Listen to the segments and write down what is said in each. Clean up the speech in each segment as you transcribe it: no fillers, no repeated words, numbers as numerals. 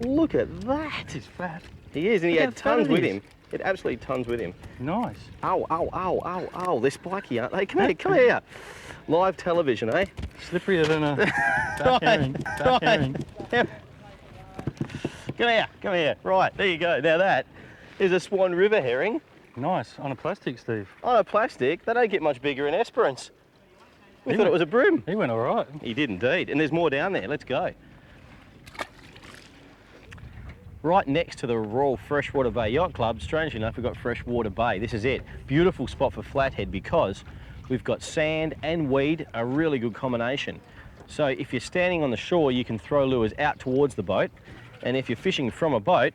Look at that. He's fat. He is, and he Look had how fat tons it with is. him. He had absolutely tons with him. Nice. Ow, ow, ow, ow, ow. They're spiky, aren't they? Come here, come here. Live television, eh? Slipperier than a back herring. Back herring. Come here. Right, there you go. Now that is a Swan River herring. Nice. On a plastic, Steve. On a plastic. They don't get much bigger in Esperance. We thought it was a bream. He went all right. He did indeed. And there's more down there. Let's go. Right next to the Royal Freshwater Bay Yacht Club, strangely enough, we've got Freshwater Bay. This is it. Beautiful spot for flathead because we've got sand and weed, a really good combination. So if you're standing on the shore, you can throw lures out towards the boat. And if you're fishing from a boat,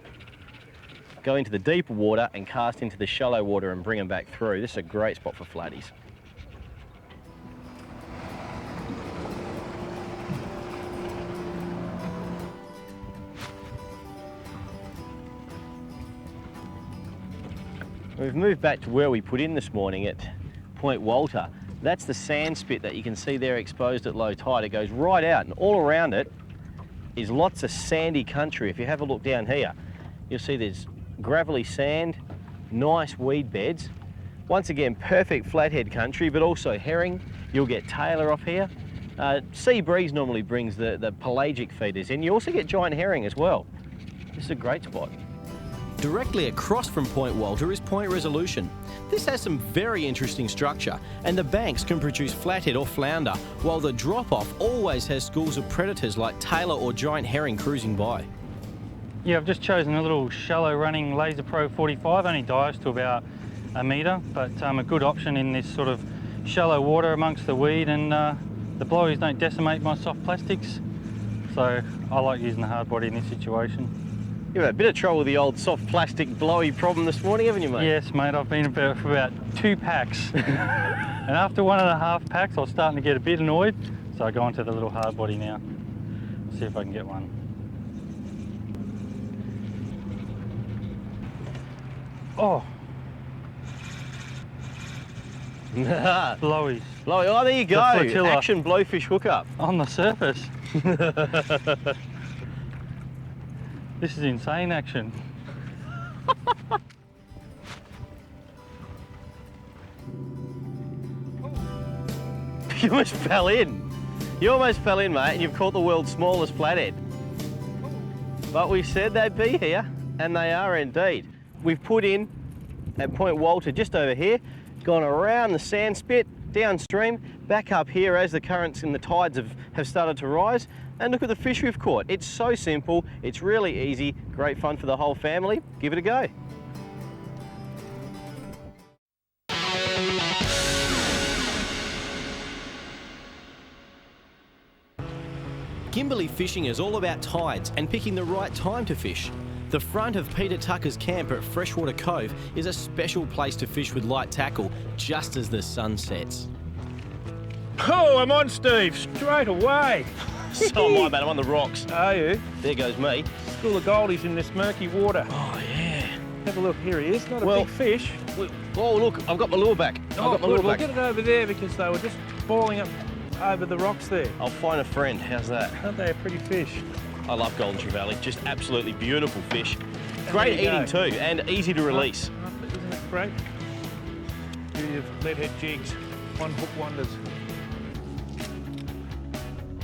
go into the deeper water and cast into the shallow water and bring them back through. This is a great spot for flatties. We've moved back to where we put in this morning at Point Walter. That's the sand spit that you can see there exposed at low tide. It goes right out, and all around it is lots of sandy country. If you have a look down here, you'll see there's gravelly sand, nice weed beds. Once again, perfect flathead country, but also herring. You'll get tailor off here. Sea breeze normally brings the pelagic feeders in. You also get giant herring as well. This is a great spot. Directly across from Point Walter is Point Resolution. This has some very interesting structure, and the banks can produce flathead or flounder, while the drop-off always has schools of predators like tailor or giant herring cruising by. Yeah, I've just chosen a little shallow running Laser Pro 45, only dives to about a metre, but a good option in this sort of shallow water amongst the weed, and the blowies don't decimate my soft plastics, so I like using the hard body in this situation. You've had a bit of trouble with the old soft plastic blowy problem this morning, haven't you, mate? Yes, mate, I've been for about 2 packs. And after 1.5 packs, I was starting to get a bit annoyed, so I go onto the little hard body now. See if I can get one. Oh! Blowies. Blowy. Oh, there you go. The flotilla. Action blowfish hookup. On the surface. This is insane action. You almost fell in. You almost fell in, mate, and you've caught the world's smallest flathead. But we said they'd be here, and they are indeed. We've put in at Point Walter just over here, gone around the sand spit, downstream, back up here as the currents and the tides have started to rise. And look at the fish we've caught. It's so simple, it's really easy, great fun for the whole family. Give it a go. Kimberley fishing is all about tides and picking the right time to fish. The front of Peter Tucker's camp at Freshwater Cove is a special place to fish with light tackle just as the sun sets. Oh, I'm on, Steve, straight away. So am I, mate, I'm on the rocks. Are you? There goes me. School of goldies in this murky water. Oh, yeah. Have a look, here he is, not a Well, big fish. Oh, look, I've got my lure back. I've got my lure good, we'll back. get it over there because they were just falling up over the rocks there. I'll find a friend, how's that? Aren't they a pretty fish? I love Golden Trevally, just absolutely beautiful fish. And Great there you eating go. too, and easy to release. Isn't it great? Beauty of leadhead jigs, one hook wonders.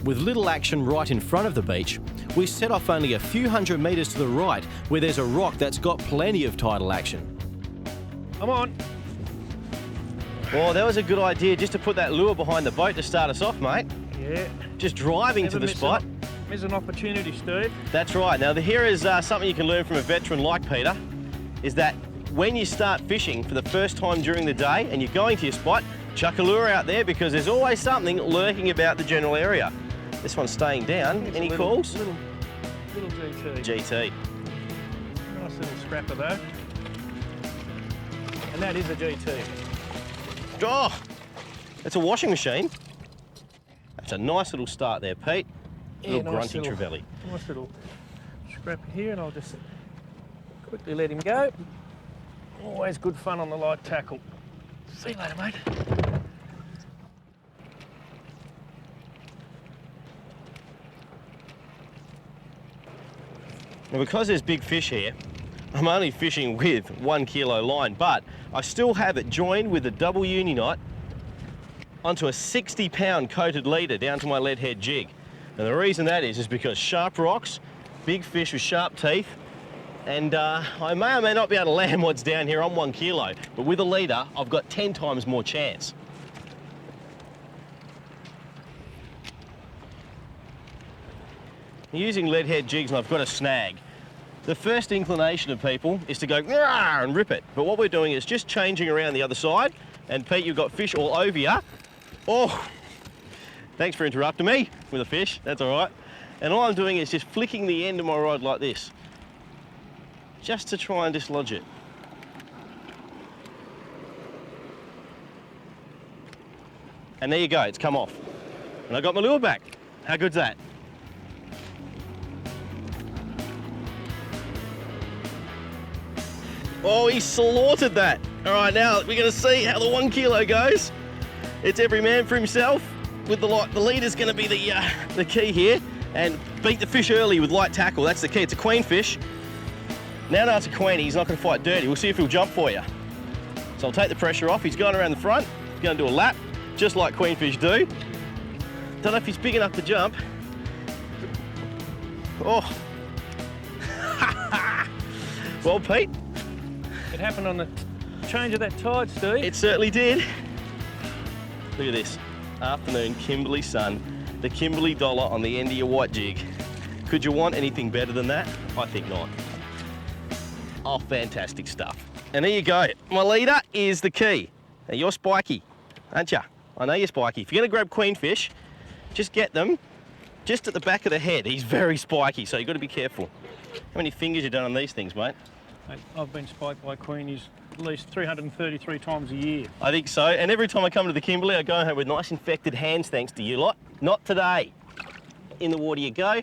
With little action right in front of the beach, we set off only a few hundred metres to the right where there's a rock that's got plenty of tidal action. I'm on. Well, that was a good idea just to put that lure behind the boat to start us off, mate. Yeah. Just driving to the spot. Miss an opportunity, Steve. That's right. Now, here is something you can learn from a veteran like Peter, is that when you start fishing for the first time during the day and you're going to your spot, chuck a lure out there because there's always something lurking about the general area. This one's staying down. It's Any a little, calls? Little GT. GT. Nice little scrapper though. And that is a GT. Oh, it's a washing machine. That's a nice little start there, Pete. Little grunty Trevally. Nice little scrapper here, and I'll just quickly let him go. Always good fun on the light tackle. See you later, mate. Now because there's big fish here, I'm only fishing with 1 kilo line, but I still have it joined with a double uni knot onto a 60-pound coated leader down to my lead head jig. And the reason that is because sharp rocks, big fish with sharp teeth, and I may or may not be able to land what's down here on 1 kilo, but with a leader, I've got 10 times more chance. Using lead head jigs and I've got a snag. The first inclination of people is to go "Rah!" and rip it, but what we're doing is just changing around the other side, and Pete, you've got fish all over you. Oh, thanks for interrupting me with a fish, that's all right. And all I'm doing is just flicking the end of my rod like this, just to try and dislodge it. And there you go, it's come off. And I got my lure back. How good's that? Oh, he slaughtered that. All right, now we're gonna see how the 1 kilo goes. It's every man for himself. With the leader's gonna be the key here, and beat the fish early with light tackle. That's the key. It's a queen fish. Now it's a queenie, he's not gonna fight dirty. We'll see if he'll jump for you. So I'll take the pressure off. He's going around the front. He's gonna do a lap, just like queenfish do. Don't know if he's big enough to jump. Oh. Well, Pete. It happened on the change of that tide, Steve. It certainly did. Look at this. Afternoon Kimberley sun. The Kimberley dollar on the end of your white jig. Could you want anything better than that? I think not. Oh, fantastic stuff. And there you go. My leader is the key. Now you're spiky, aren't you? I know you're spiky. If you're gonna grab queenfish, just get them just at the back of the head. He's very spiky, so you've got to be careful. How many fingers you done on these things, mate? Mate, I've been spiked by queenies at least 333 times a year. I think so. And every time I come to the Kimberley, I go home with nice infected hands, thanks to you lot. Not today. In the water you go.